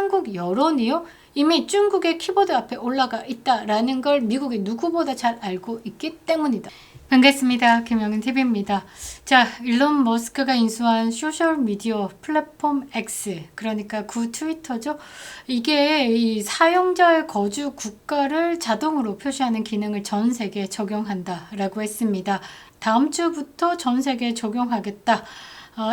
한국 여론이요 이미 중국의 키보드 앞에 올라가 있다라는 걸 미국이 누구보다 잘 알고 있기 때문이다. 반갑습니다. 김영은TV입니다. 자, 일론 머스크가 인수한 소셜미디어 플랫폼 X, 그러니까 구 트위터죠. 이게 이 사용자의 거주 국가를 자동으로 표시하는 기능을 전 세계에 적용한다라고 했습니다. 다음 주부터 전 세계에 적용하겠다.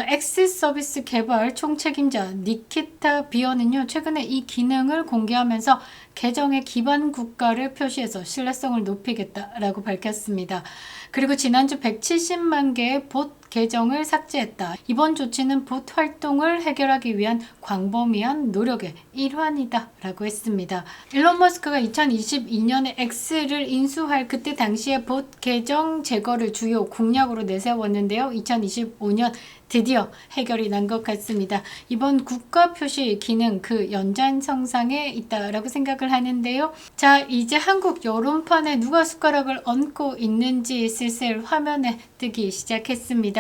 X 서비스 개발 총책임자 니키타 비어는요, 최근에 이 기능을 공개하면서 계정의 기반 국가를 표시해서 신뢰성을 높이겠다라고 밝혔습니다. 그리고 지난주 170만 개의 봇 계정을 삭제했다. 이번 조치는 봇 활동을 해결하기 위한 광범위한 노력의 일환이다 라고 했습니다. 일론 머스크가 2022년에 X를 인수할 그때 당시에 봇 계정 제거를 주요 공약으로 내세웠는데요. 2025년 드디어 해결이 난 것 같습니다. 이번 국가 표시 기능 그 연장선상에 있다라고 생각을 하는데요. 자, 이제 한국 여론판에 누가 숟가락을 얹고 있는지 슬슬 화면에 뜨기 시작했습니다.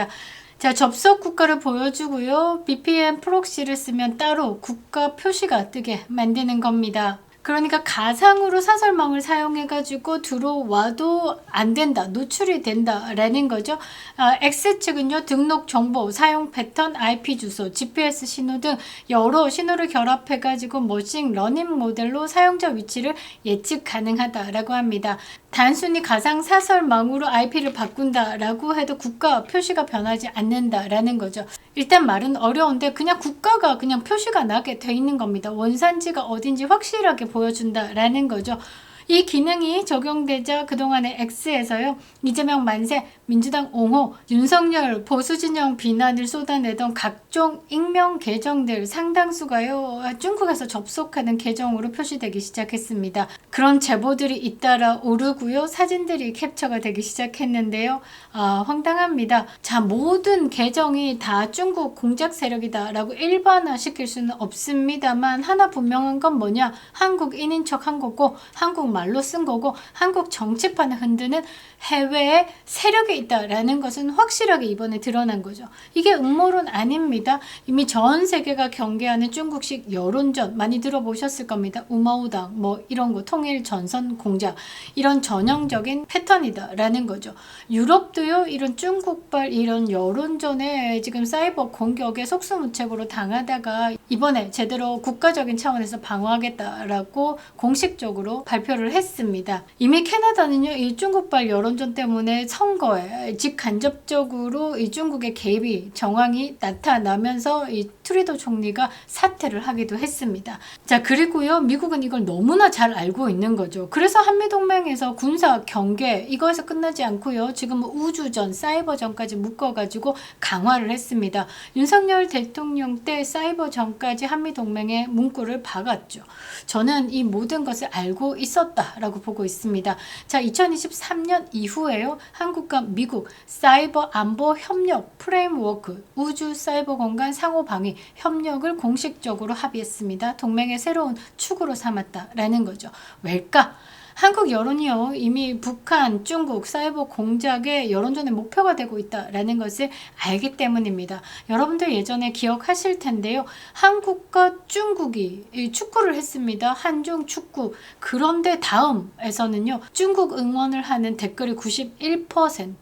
자, 접속 국가를 보여주고요. VPN 프록시를 쓰면 따로 국가 표시가 뜨게 만드는 겁니다. 그러니까 가상으로 사설망을 사용해가지고 들어와도 안 된다, 노출이 된다라는 거죠. X측은요, 등록 정보, 사용 패턴, IP 주소, GPS 신호 등 여러 신호를 결합해가지고 머신 러닝 모델로 사용자 위치를 예측 가능하다라고 합니다. 단순히 가상 사설망으로 IP를 바꾼다라고 해도 국가 표시가 변하지 않는다라는 거죠. 일단 말은 어려운데 그냥 국가가 그냥 표시가 나게 돼 있는 겁니다. 원산지가 어딘지 확실하게 보여준다라는 거죠. 이 기능이 적용되자 그동안의 X에서요, 이재명 만세, 민주당 옹호, 윤석열 보수진영 비난을 쏟아내던 각종 익명 계정들 상당수가요, 중국에서 접속하는 계정으로 표시되기 시작했습니다. 그런 제보들이 잇따라 오르고요, 사진들이 캡처가 되기 시작했는데요. 황당합니다. 자, 모든 계정이 다 중국 공작 세력이다 라고 일반화시킬 수는 없습니다만, 하나 분명한 건 뭐냐, 한국인인 척 한 거고 한국말로 쓴 거고 한국 정치판을 흔드는 해외에 세력이 있다라는 것은 확실하게 이번에 드러난 거죠. 이게 음모론 아닙니다. 이미 전 세계가 경계하는 중국식 여론전 많이 들어보셨을 겁니다. 우마우당 뭐 이런 거, 통일 전선 공작, 이런 전형적인 패턴이다라는 거죠. 유럽도요, 이런 중국발 이런 여론전에 지금 사이버 공격에 속수무책으로 당하다가 이번에 제대로 국가적인 차원에서 방어하겠다라고 공식적으로 발표를 했습니다. 이미 캐나다는요, 이 중국발 여론전 때문에 선거에 직간접적으로 이 중국의 개입이 정황이 나타나면서 이 트루도 총리가 사퇴를 하기도 했습니다. 자, 그리고요, 미국은 이걸 너무나 잘 알고 있는 거죠. 그래서 한미동맹에서 군사 경계 이거에서 끝나지 않고요, 지금 우주전, 사이버전까지 묶어가지고 강화를 했습니다. 윤석열 대통령 때 사이버전까지 한미동맹에 문구를 박았죠. 저는 이 모든 것을 알고 있었다라고 보고 있습니다. 자, 2023년 이후에요, 한국과 미국 사이버 안보 협력 프레임워크, 우주 사이버 공간 상호 방위 협력을 공식적으로 합의했습니다. 동맹의 새로운 축으로 삼았다라는 거죠. 왜일까? 한국 여론이요, 이미 북한, 중국 사이버 공작의 여론전의 목표가 되고 있다라는 것을 알기 때문입니다. 여러분들 예전에 기억하실 텐데요. 한국과 중국이 축구를 했습니다. 한중 축구. 그런데 다음에서는요, 중국 응원을 하는 댓글이 91%.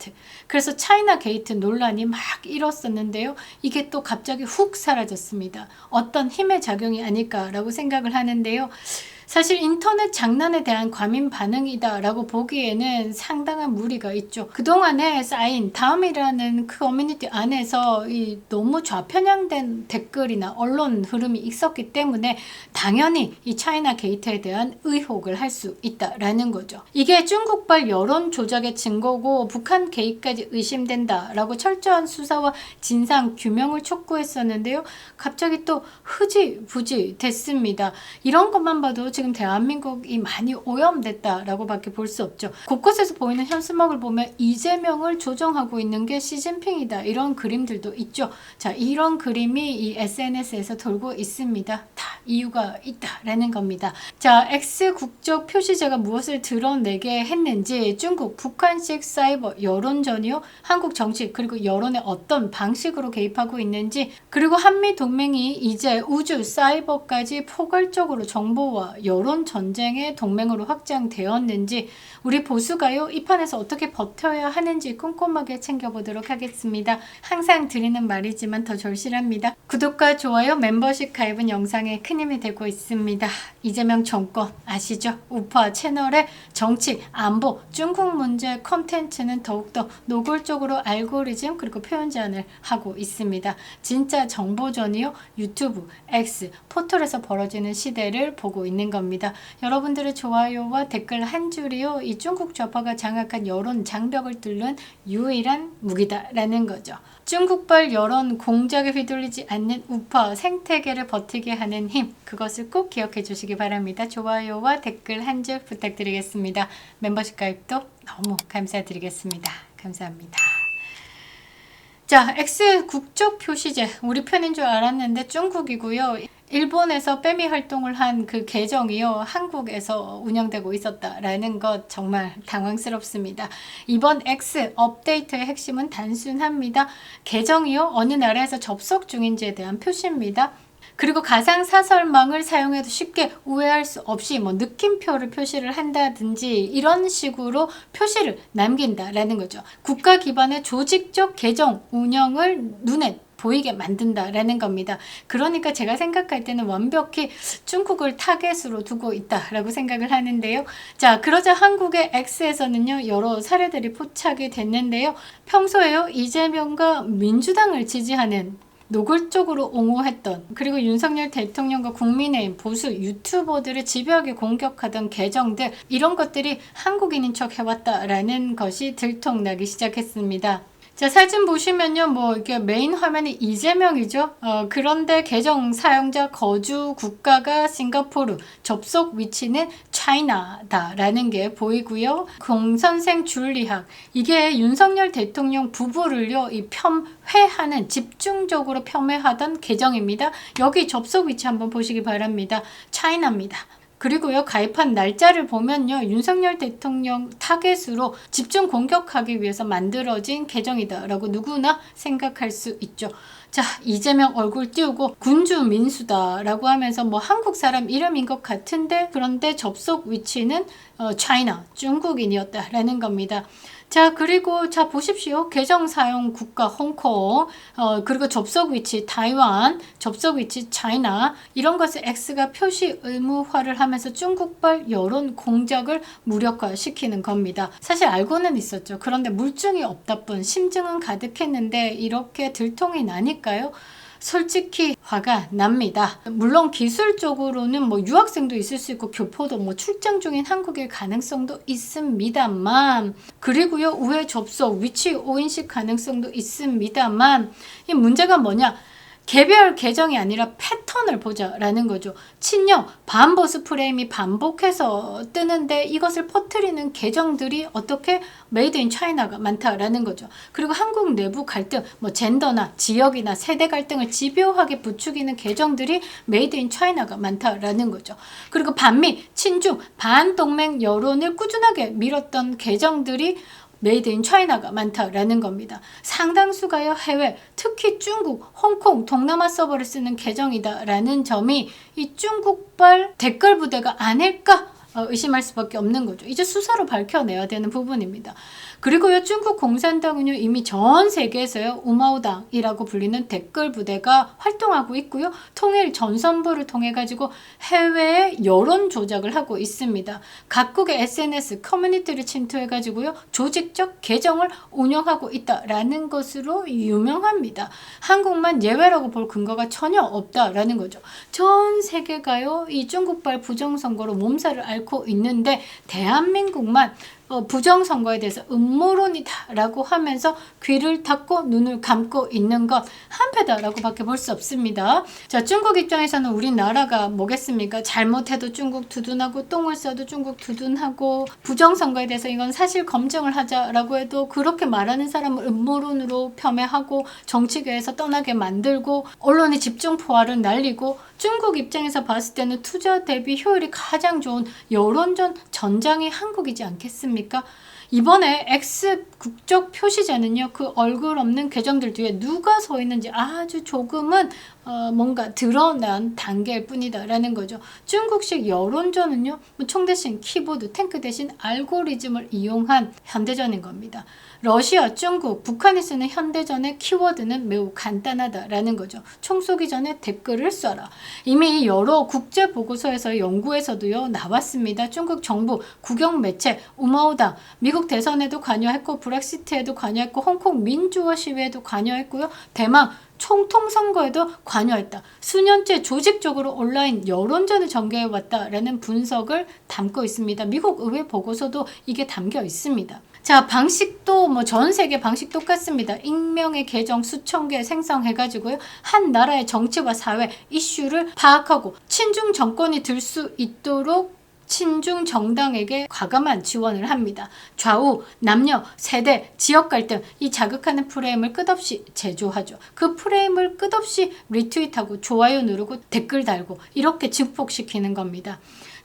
그래서 차이나 게이트 논란이 막 일었었는데요. 이게 또 갑자기 훅 사라졌습니다. 어떤 힘의 작용이 아닐까라고 생각을 하는데요. 사실 인터넷 장난에 대한 과민 반응이다라고 보기에는 상당한 무리가 있죠. 그동안에 쌓인 다음이라는 그 커뮤니티 안에서 이 너무 좌편향된 댓글이나 언론 흐름이 있었기 때문에 당연히 이 차이나 게이트에 대한 의혹을 할 수 있다라는 거죠. 이게 중국발 여론 조작의 증거고 북한 개입까지 의심된다라고 철저한 수사와 진상 규명을 촉구했었는데요. 갑자기 또 흐지부지 됐습니다. 이런 것만 봐도 지금 대한민국이 많이 오염됐다라고 밖에 볼 수 없죠. 곳곳에서 보이는 현수막을 보면 이재명을 조정하고 있는 게 시진핑이다, 이런 그림들도 있죠. 자, 이런 그림이 이 SNS에서 돌고 있습니다. 다 이유가 있다라는 겁니다. 자, X 국적 표시제가 무엇을 드러내게 했는지 중국 북한식 사이버 여론전이요, 한국 정치 그리고 여론에 어떤 방식으로 개입하고 있는지, 그리고 한미 동맹이 이제 우주 사이버까지 포괄적으로 정보와 여론 전쟁의 동맹으로 확장되었는지, 우리 보수가요 이 판에서 어떻게 버텨야 하는지 꼼꼼하게 챙겨보도록 하겠습니다. 항상 드리는 말이지만 더 절실합니다. 구독과 좋아요, 멤버십 가입은 영상에 큰 힘이 되고 있습니다. 이재명 정권 아시죠? 우파 채널의 정치, 안보, 중국 문제 컨텐츠는 더욱더 노골적으로 알고리즘 그리고 표현 제한을 하고 있습니다. 진짜 정보전이요, 유튜브, X, 포털에서 벌어지는 시대를 보고 있는 겁니다. 여러분들의 좋아요와 댓글 한 줄이요, 이 중국 좌파가 장악한 여론 장벽을 뚫는 유일한 무기다라는 거죠. 중국발 여론 공작에 휘둘리지 않는 우파 생태계를 버티게 하는 힘, 그것을 꼭 기억해 주시기 바랍니다. 좋아요와 댓글 한 줄 부탁드리겠습니다. 멤버십 가입도 너무 감사드리겠습니다. 감사합니다. 자, X 국적 표시제, 우리 편인 줄 알았는데 중국이고요. 일본에서 빼미 활동을 한 그 계정이요, 한국에서 운영되고 있었다라는 것 정말 당황스럽습니다. 이번 X 업데이트의 핵심은 단순합니다. 계정이요, 어느 나라에서 접속 중인지에 대한 표시입니다. 그리고 가상사설망을 사용해도 쉽게 오해할 수 없이 뭐 느낌표를 표시를 한다든지 이런 식으로 표시를 남긴다라는 거죠. 국가 기반의 조직적 계정 운영을 눈에 보이게 만든다라는 겁니다. 그러니까 제가 생각할 때는 완벽히 중국을 타겟으로 두고 있다라고 생각을 하는데요. 자, 그러자 한국의 X에서는요, 여러 사례들이 포착이 됐는데요. 평소에요, 이재명과 민주당을 지지하는 노골적으로 옹호했던, 그리고 윤석열 대통령과 국민의힘 보수 유튜버들을 집요하게 공격하던 계정들, 이런 것들이 한국인인 척 해왔다라는 것이 들통나기 시작했습니다. 자, 사진 보시면요, 뭐 이게 메인 화면이 이재명이죠. 그런데 계정 사용자 거주 국가가 싱가포르, 접속 위치는 차이나다라는 게 보이고요. 공선생 줄리학, 이게 윤석열 대통령 부부를요, 이 폄훼하는, 집중적으로 폄훼하던 계정입니다. 여기 접속 위치 한번 보시기 바랍니다. 차이나입니다. 그리고요, 가입한 날짜를 보면요, 윤석열 대통령 타겟으로 집중 공격하기 위해서 만들어진 계정이다라고 누구나 생각할 수 있죠. 자, 이재명 얼굴 띄우고 군주 민수다라고 하면서 뭐 한국 사람 이름인 것 같은데, 그런데 접속 위치는 차이나, 중국인이었다라는 겁니다. 자, 그리고 자 보십시오. 계정 사용 국가 홍콩, 그리고 접속 위치 타이완, 접속 위치 차이나, 이런 것을 X가 표시 의무화를 하면서 중국발 여론 공작을 무력화시키는 겁니다. 사실 알고는 있었죠. 그런데 물증이 없다 뿐 심증은 가득했는데 이렇게 들통이 나니까요, 솔직히 화가 납니다. 물론 기술적으로는 뭐 유학생도 있을 수 있고 교포도 뭐 출장 중인 한국일 가능성도 있습니다만, 그리고요, 우회 접속, 위치 오인식 가능성도 있습니다만, 이 문제가 뭐냐? 개별 계정이 아니라 패턴을 보자라는 거죠. 친형, 반보수 프레임이 반복해서 뜨는데 이것을 퍼뜨리는 계정들이 어떻게 메이드 인 차이나가 많다라는 거죠. 그리고 한국 내부 갈등, 뭐 젠더나 지역이나 세대 갈등을 집요하게 부추기는 계정들이 메이드 인 차이나가 많다라는 거죠. 그리고 반미, 친중, 반동맹 여론을 꾸준하게 밀었던 계정들이 메이드 인 차이나가 많다라는 겁니다. 상당수가요, 해외, 특히 중국, 홍콩, 동남아 서버를 쓰는 계정이다라는 점이 이 중국발 댓글 부대가 아닐까 의심할 수밖에 없는 거죠. 이제 수사로 밝혀내야 되는 부분입니다. 그리고요, 중국 공산당은요, 이미 전 세계에서요, 우마우당이라고 불리는 댓글 부대가 활동하고 있고요, 통일 전선부를 통해 가지고 해외에 여론 조작을 하고 있습니다. 각국의 SNS 커뮤니티를 침투해 가지고요, 조직적 계정을 운영하고 있다라는 것으로 유명합니다. 한국만 예외라고 볼 근거가 전혀 없다라는 거죠. 전 세계가요, 이 중국발 부정선거로 몸살을 앓고 있는데 대한민국만 부정선거에 대해서 음모론이다 라고 하면서 귀를 닫고 눈을 감고 있는 것 한패다라고 밖에 볼 수 없습니다. 자, 중국 입장에서는 우리나라가 뭐겠습니까? 잘못해도 중국 두둔하고 똥을 싸도 중국 두둔하고 부정선거에 대해서 이건 사실 검증을 하자라고 해도 그렇게 말하는 사람을 음모론으로 폄훼하고 정치계에서 떠나게 만들고 언론의 집중 포화를 날리고 중국 입장에서 봤을 때는 투자 대비 효율이 가장 좋은 여론전 전장이 한국이지 않겠습니까? 이번에 X 국적 표시자는요, 그 얼굴 없는 계정들 뒤에 누가 서 있는지 아주 조금은 뭔가 드러난 단계일 뿐이다 라는 거죠. 중국식 여론전은요, 총 대신 키보드, 탱크 대신 알고리즘을 이용한 현대전인 겁니다. 러시아, 중국, 북한이 쓰는 현대전의 키워드는 매우 간단하다라는 거죠. 총 쏘기 전에 댓글을 써라. 이미 여러 국제 보고서에서 연구에서도요 나왔습니다. 중국 정부, 국영 매체, 우마오당, 미국 대선에도 관여했고 브렉시트에도 관여했고 홍콩 민주화 시위에도 관여했고요. 대만 총통선거에도 관여했다. 수년째 조직적으로 온라인 여론전을 전개해왔다라는 분석을 담고 있습니다. 미국 의회 보고서도 이게 담겨 있습니다. 자, 방식도 전 세계 방식 똑같습니다. 익명의 계정 수천 개 생성해가지고요. 한 나라의 정치와 사회 이슈를 파악하고 친중 정권이 들 수 있도록 친중 정당에게 과감한 지원을 합니다. 좌우, 남녀, 세대, 지역 갈등 이 자극하는 프레임을 끝없이 제조하죠. 그 프레임을 끝없이 리트윗하고 좋아요 누르고 댓글 달고 이렇게 증폭시키는 겁니다.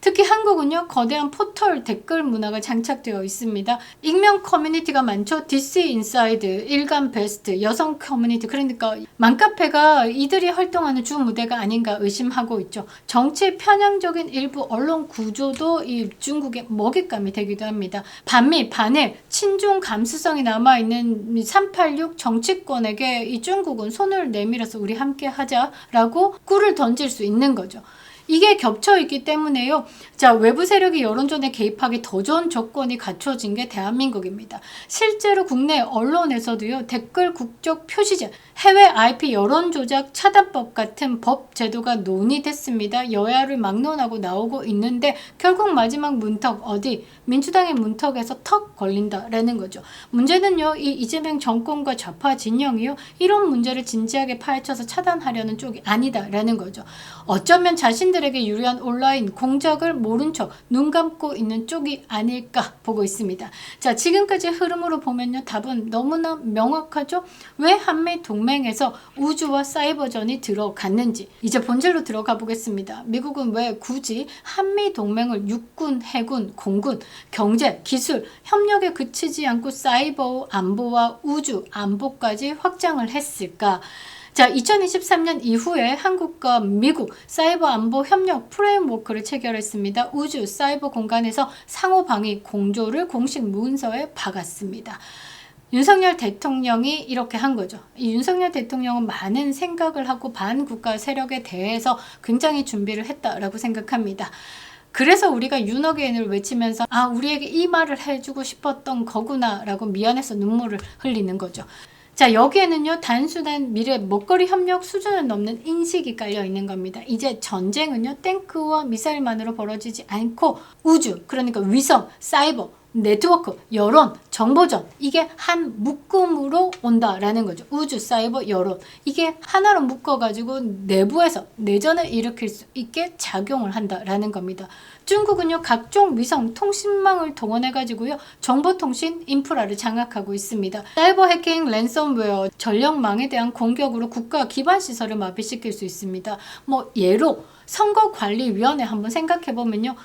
특히 한국은요, 거대한 포털 댓글 문화가 장착되어 있습니다. 익명 커뮤니티가 많죠. DC 인사이드, 일간 베스트, 여성 커뮤니티. 그러니까 맘카페가 이들이 활동하는 주 무대가 아닌가 의심하고 있죠. 정치 편향적인 일부 언론 구조도 이 중국의 먹잇감이 되기도 합니다. 반미, 반일, 친중 감수성이 남아있는 386 정치권에게 이 중국은 손을 내밀어서 우리 함께 하자라고 꿀을 던질 수 있는 거죠. 이게 겹쳐 있기 때문에요. 자, 외부 세력이 여론전에 개입하기 더 좋은 조건이 갖춰진 게 대한민국입니다. 실제로 국내 언론에서도요. 댓글 국적 표시제, 해외 IP 여론조작 차단법 같은 법 제도가 논의됐습니다. 여야를 막론하고 나오고 있는데 결국 마지막 문턱 어디? 민주당의 문턱에서 턱 걸린다라는 거죠. 문제는요. 이 이재명 정권과 좌파 진영이요. 이런 문제를 진지하게 파헤쳐서 차단하려는 쪽이 아니다라는 거죠. 어쩌면 자신들에게 유리한 온라인 공작을 모른 척 눈 감고 있는 쪽이 아닐까 보고 있습니다. 자, 지금까지 흐름으로 보면요. 답은 너무나 명확하죠. 왜 한미 동맹에서 우주와 사이버전이 들어갔는지 이제 본질로 들어가 보겠습니다. 미국은 왜 굳이 한미 동맹을 육군, 해군, 공군, 경제, 기술, 협력에 그치지 않고 사이버 안보와 우주 안보까지 확장을 했을까? 자, 2023년 이후에 한국과 미국 사이버 안보 협력 프레임워크를 체결했습니다. 우주 사이버 공간에서 상호 방위 공조를 공식 문서에 박았습니다. 윤석열 대통령이 이렇게 한 거죠. 이 윤석열 대통령은 많은 생각을 하고 반국가 세력에 대해서 굉장히 준비를 했다라고 생각합니다. 그래서 우리가 윤어게인을 외치면서 우리에게 이 말을 해주고 싶었던 거구나 라고 미안해서 눈물을 흘리는 거죠. 자, 여기에는요 단순한 미래 먹거리 협력 수준을 넘는 인식이 깔려 있는 겁니다. 이제 전쟁은요 탱크와 미사일만으로 벌어지지 않고 우주, 그러니까 위성, 사이버, 네트워크, 여론, 정보전 이게 한 묶음으로 온다라는 거죠. 우주, 사이버, 여론 이게 하나로 묶어가지고 내부에서 내전을 일으킬 수 있게 작용을 한다라는 겁니다. 중국은요 각종 위성 통신망을 동원해가지고요 정보통신 인프라를 장악하고 있습니다. 사이버 해킹, 랜섬웨어, 전력망에 대한 공격으로 국가 기반 시설을 마비시킬 수 있습니다. 예로 선거관리위원회 한번 생각해보면요.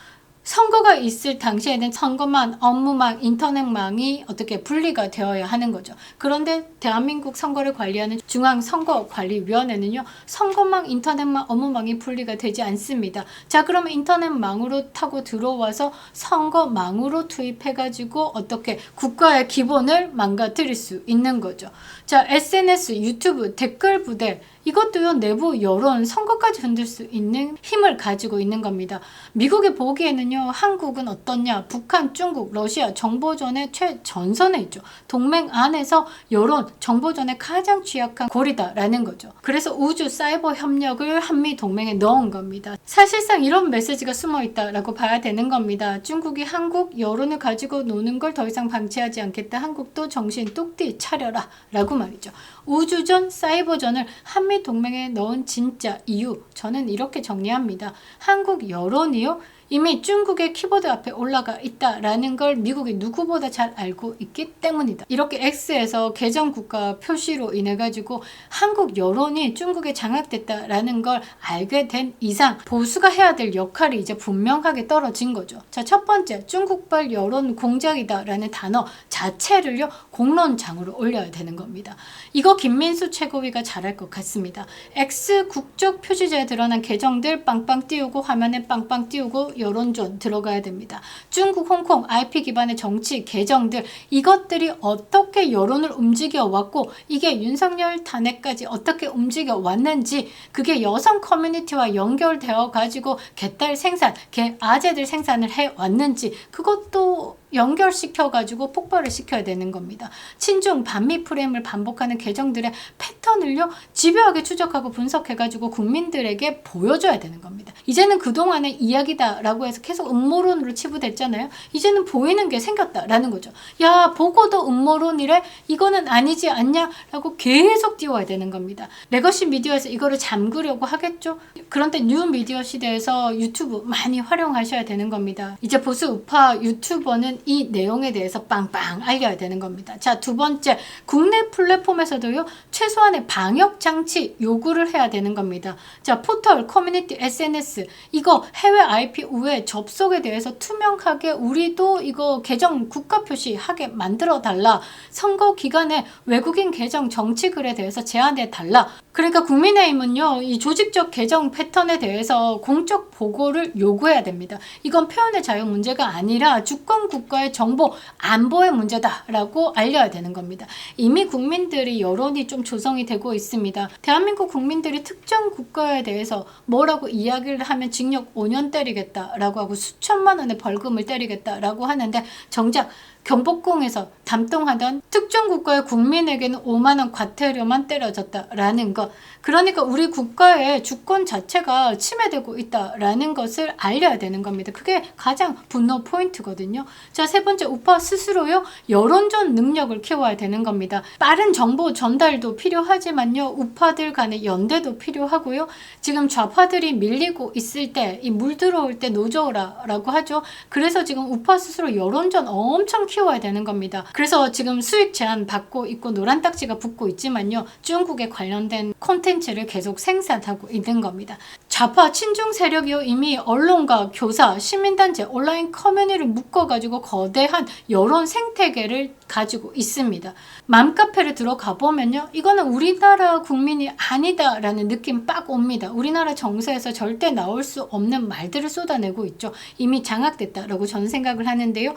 선거가 있을 당시에는 선거망, 업무망, 인터넷망이 어떻게 분리가 되어야 하는 거죠. 그런데 대한민국 선거를 관리하는 중앙선거관리위원회는요. 선거망, 인터넷망, 업무망이 분리가 되지 않습니다. 자, 그러면 인터넷망으로 타고 들어와서 선거망으로 투입해가지고 어떻게 국가의 기본을 망가뜨릴 수 있는 거죠. 자, SNS, 유튜브, 댓글 부대 이것도요 내부 여론 선거까지 흔들 수 있는 힘을 가지고 있는 겁니다. 미국이 보기에는요 한국은 어떻냐, 북한, 중국, 러시아 정보전의 최전선에 있죠. 동맹 안에서 여론 정보전에 가장 취약한 고리다라는 거죠. 그래서 우주 사이버 협력을 한미 동맹에 넣은 겁니다. 사실상 이런 메시지가 숨어 있다라고 봐야 되는 겁니다. 중국이 한국 여론을 가지고 노는 걸 더 이상 방치하지 않겠다. 한국도 정신 똑띠 차려라 라고 말이죠. 우주전, 사이버전을 한미 동맹에 넣은 진짜 이유, 저는 이렇게 정리합니다. 한국 여론이요 이미 중국의 키보드 앞에 올라가 있다라는 걸 미국이 누구보다 잘 알고 있기 때문이다. 이렇게 X에서 개정국가 표시로 인해 가지고 한국 여론이 중국에 장악됐다라는 걸 알게 된 이상 보수가 해야 될 역할이 이제 분명하게 떨어진 거죠. 자, 첫 번째, 중국발 여론 공작이다라는 단어 자체를요 공론장으로 올려야 되는 겁니다. 이거 김민수 최고위가 잘할 것 같습니다. X 국적 표시제에 드러난 계정들 빵빵 띄우고 화면에 빵빵 띄우고 여론전 들어가야 됩니다. 중국, 홍콩, IP 기반의 정치 계정들 이것들이 어떻게 여론을 움직여 왔고 이게 윤석열 탄핵까지 어떻게 움직여 왔는지 그게 여성 커뮤니티와 연결되어 가지고 개딸 생산, 개 아재들 생산을 해 왔는지 그것도 연결시켜 가지고 폭발을 시켜야 되는 겁니다. 친중 반미 프레임을 반복하는 계정들의 패턴을요 집요하게 추적하고 분석해 가지고 국민들에게 보여줘야 되는 겁니다. 이제는 그동안의 이야기다라고 해서 계속 음모론으로 치부됐잖아요. 이제는 보이는 게 생겼다라는 거죠. 야, 보고도 음모론이래? 이거는 아니지 않냐? 라고 계속 띄워야 되는 겁니다. 레거시 미디어에서 이거를 잠그려고 하겠죠? 그런데 뉴 미디어 시대에서 유튜브 많이 활용하셔야 되는 겁니다. 이제 보수 우파 유튜버는 이 내용에 대해서 빵빵 알려야 되는 겁니다. 자, 두 번째, 국내 플랫폼에서도요 최소한의 방역 장치 요구를 해야 되는 겁니다. 자, 포털, 커뮤니티, SNS 이거 해외 IP 우회 접속에 대해서 투명하게 우리도 이거 계정 국가 표시하게 만들어 달라. 선거 기간에 외국인 계정 정치글에 대해서 제한해 달라. 그러니까 국민의힘은요 이 조직적 계정 패턴에 대해서 공적 보고를 요구해야 됩니다. 이건 표현의 자유 문제가 아니라 주권 국가의 정보 안보의 문제다라고 알려야 되는 겁니다. 이미 국민들이 여론이 좀 조성이 되고 있습니다. 대한민국 국민들이 특정 국가에 대해서 뭐라고 이야기를 하면 징역 5년 때리겠다라고 하고 수천만 원의 벌금을 때리겠다라고 하는데 정작 경복궁에서 담동하던 특정 국가의 국민에게는 5만 원 과태료만 때려졌다라는 것. 그러니까 우리 국가의 주권 자체가 침해되고 있다라는 것을 알려야 되는 겁니다. 그게 가장 분노 포인트거든요. 자, 세 번째, 우파 스스로요 여론전 능력을 키워야 되는 겁니다. 빠른 정보 전달도 필요하지만요 우파들 간의 연대도 필요하고요. 지금 좌파들이 밀리고 있을 때 이 물 들어올 때 노져오라라고 하죠. 그래서 지금 우파 스스로 여론전 엄청 키워야 되는 겁니다. 그래서 지금 수익 제한 받고 있고 노란 딱지가 붙고 있지만요 중국에 관련된 콘텐츠를 계속 생산하고 있는 겁니다. 좌파 친중 세력이요 이미 언론과 교사, 시민단체, 온라인 커뮤니티를 묶어가지고 거대한 여론 생태계를 가지고 있습니다. 맘카페를 들어가 보면요 이거는 우리나라 국민이 아니다라는 느낌 빡 옵니다. 우리나라 정서에서 절대 나올 수 없는 말들을 쏟아내고 있죠. 이미 장악됐다라고 저는 생각을 하는데요.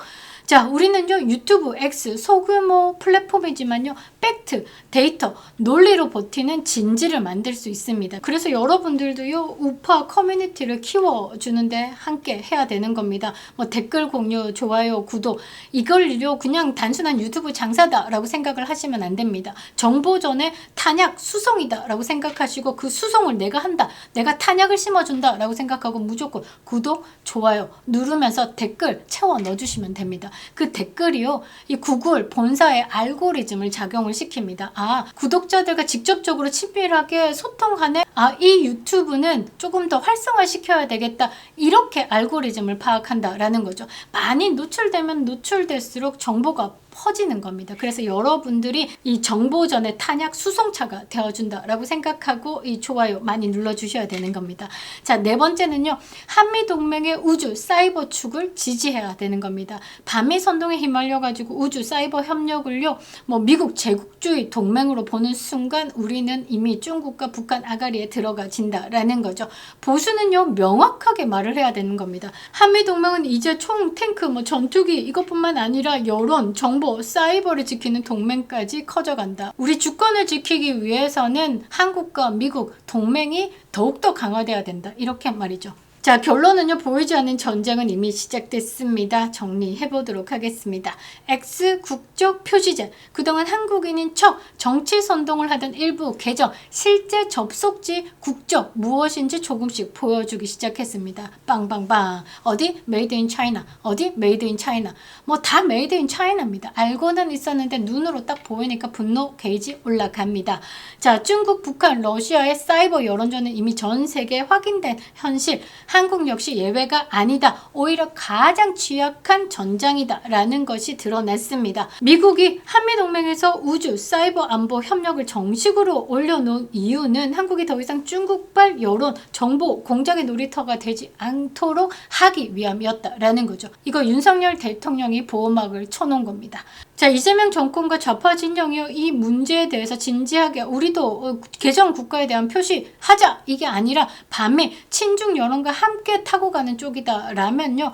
자, 우리는요 유튜브 X 소규모 플랫폼이지만요 팩트, 데이터, 논리로 버티는 진지를 만들 수 있습니다. 그래서 여러분들도요 우파 커뮤니티를 키워주는데 함께 해야 되는 겁니다. 뭐 댓글 공유, 좋아요, 구독 이걸요 그냥 단순한 유튜브 장사다라고 생각을 하시면 안 됩니다. 정보전의 탄약 수송이다라고 생각하시고 그 수송을 내가 한다, 내가 탄약을 심어준다라고 생각하고 무조건 구독, 좋아요 누르면서 댓글 채워 넣어주시면 됩니다. 그 댓글이요 이 구글 본사의 알고리즘을 작용을 시킵니다. 아, 구독자들과 직접적으로 친밀하게 소통하네. 아, 이 유튜브는 조금 더 활성화시켜야 되겠다. 이렇게 알고리즘을 파악한다라는 거죠. 많이 노출되면 노출될수록 정보가 퍼지는 겁니다. 그래서 여러분들이 이 정보전의 탄약 수송차가 되어준다라고 생각하고 이 좋아요 많이 눌러주셔야 되는 겁니다. 자, 네 번째는요. 한미동맹의 우주 사이버 축을 지지해야 되는 겁니다. 반미 선동에 휘말려가지고 우주 사이버 협력을요. 뭐 미국 제국주의 동맹으로 보는 순간 우리는 이미 중국과 북한 아가리에 들어가진다라는 거죠. 보수는요. 명확하게 말을 해야 되는 겁니다. 한미동맹은 이제 총, 탱크, 뭐 전투기 이것뿐만 아니라 여론, 정보 안보, 사이버를 지키는 동맹까지 커져간다. 우리 주권을 지키기 위해서는 한국과 미국 동맹이 더욱더 강화돼야 된다. 이렇게 말이죠. 자, 결론은요. 보이지 않는 전쟁은 이미 시작됐습니다. 정리해 보도록 하겠습니다. X 국적 표시제. 그동안 한국인인 척 정치 선동을 하던 일부 계정 실제 접속지 국적 무엇인지 조금씩 보여주기 시작했습니다. 빵빵빵. 어디? 메이드 인 차이나. 어디? 메이드 인 차이나. 뭐 다 메이드 인 차이나입니다. 알고는 있었는데 눈으로 딱 보이니까 분노 게이지 올라갑니다. 자, 중국, 북한, 러시아의 사이버 여론전은 이미 전 세계에 확인된 현실. 한국 역시 예외가 아니다. 오히려 가장 취약한 전장이다 라는 것이 드러났습니다. 미국이 한미동맹에서 우주, 사이버 안보 협력을 정식으로 올려놓은 이유는 한국이 더 이상 중국발 여론, 정보 공작의 놀이터가 되지 않도록 하기 위함이었다라는 거죠. 이거 윤석열 대통령이 보호막을 쳐놓은 겁니다. 자, 이재명 정권과 좌파 진영이 이 문제에 대해서 진지하게 우리도 개정 국가에 대한 표시하자 이게 아니라 반미 친중 여론과 함께 타고 가는 쪽이다 라면요.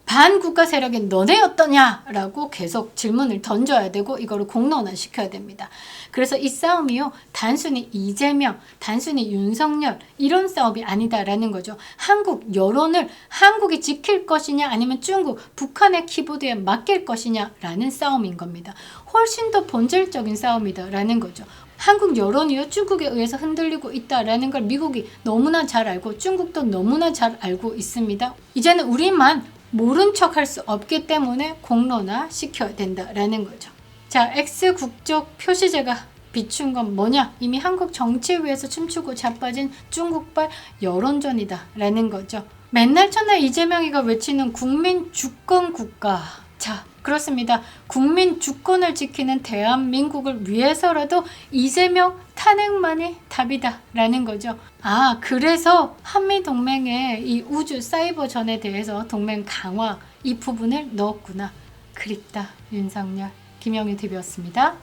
반국가 세력이 너네 어떠냐라고 계속 질문을 던져야 되고 이거를 공론화 시켜야 됩니다. 그래서 이 싸움이요. 단순히 이재명, 단순히 윤석열 이런 싸움이 아니다라는 거죠. 한국 여론을 한국이 지킬 것이냐 아니면 중국, 북한의 키보드에 맡길 것이냐라는 싸움인 겁니다. 훨씬 더 본질적인 싸움이다라는 거죠. 한국 여론이요. 중국에 의해서 흔들리고 있다라는 걸 미국이 너무나 잘 알고 중국도 너무나 잘 알고 있습니다. 이제는 우리만 모른 척 할 수 없기 때문에 공론화 시켜야 된다라는 거죠. 자, X 국적 표시제가 비춘 건 뭐냐? 이미 한국 정치 위에서 춤추고 자빠진 중국발 여론전이다 라는 거죠. 맨날 첫날 이재명이가 외치는 국민 주권 국가. 자, 그렇습니다. 국민 주권을 지키는 대한민국을 위해서라도 이재명 탄핵만이 답이다 라는 거죠. 아, 그래서 한미동맹의 이 우주 사이버전에 대해서 동맹 강화 이 부분을 넣었구나. 그립다 윤석열. 김영희 TV였습니다.